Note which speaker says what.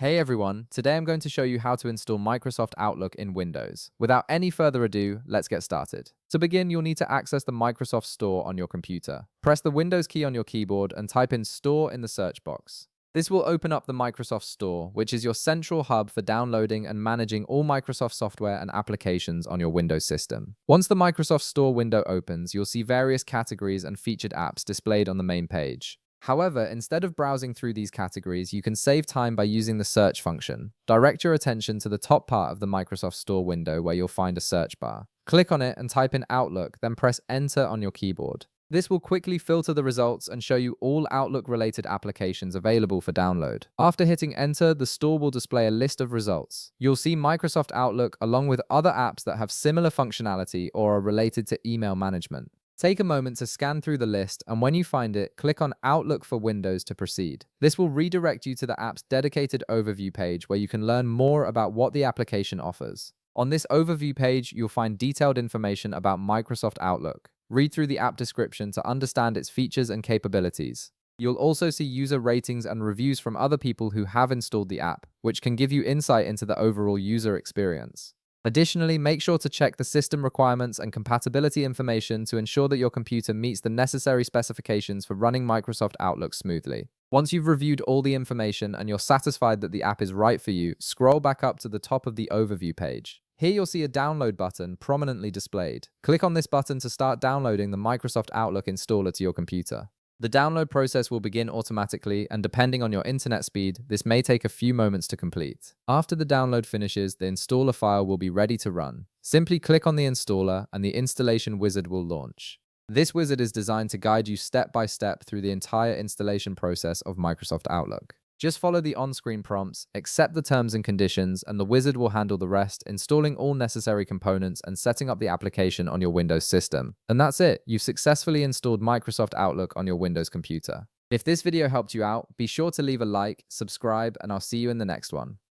Speaker 1: Hey everyone, today I'm going to show you how to install Microsoft Outlook in Windows. Without any further ado, let's get started. To begin, you'll need to access the Microsoft Store on your computer. Press the Windows key on your keyboard and type in Store in the search box. This will open up the Microsoft Store, which is your central hub for downloading and managing all Microsoft software and applications on your Windows system. Once the Microsoft Store window opens, you'll see various categories and featured apps displayed on the main page. However, instead of browsing through these categories, you can save time by using the search function. Direct your attention to the top part of the Microsoft Store window where you'll find a search bar. Click on it and type in Outlook, then press Enter on your keyboard. This will quickly filter the results and show you all Outlook-related applications available for download. After hitting Enter, the store will display a list of results. You'll see Microsoft Outlook along with other apps that have similar functionality or are related to email management. Take a moment to scan through the list, and when you find it, click on Outlook for Windows to proceed. This will redirect you to the app's dedicated overview page where you can learn more about what the application offers. On this overview page, you'll find detailed information about Microsoft Outlook. Read through the app description to understand its features and capabilities. You'll also see user ratings and reviews from other people who have installed the app, which can give you insight into the overall user experience. Additionally, make sure to check the system requirements and compatibility information to ensure that your computer meets the necessary specifications for running Microsoft Outlook smoothly. Once you've reviewed all the information and you're satisfied that the app is right for you, scroll back up to the top of the overview page. Here you'll see a download button prominently displayed. Click on this button to start downloading the Microsoft Outlook installer to your computer. The download process will begin automatically, and depending on your internet speed, this may take a few moments to complete. After the download finishes, the installer file will be ready to run. Simply click on the installer and the installation wizard will launch. This wizard is designed to guide you step by step through the entire installation process of Microsoft Outlook. Just follow the on-screen prompts, accept the terms and conditions, and the wizard will handle the rest, installing all necessary components and setting up the application on your Windows system. And that's it, you've successfully installed Microsoft Outlook on your Windows computer. If this video helped you out, be sure to leave a like, subscribe, and I'll see you in the next one.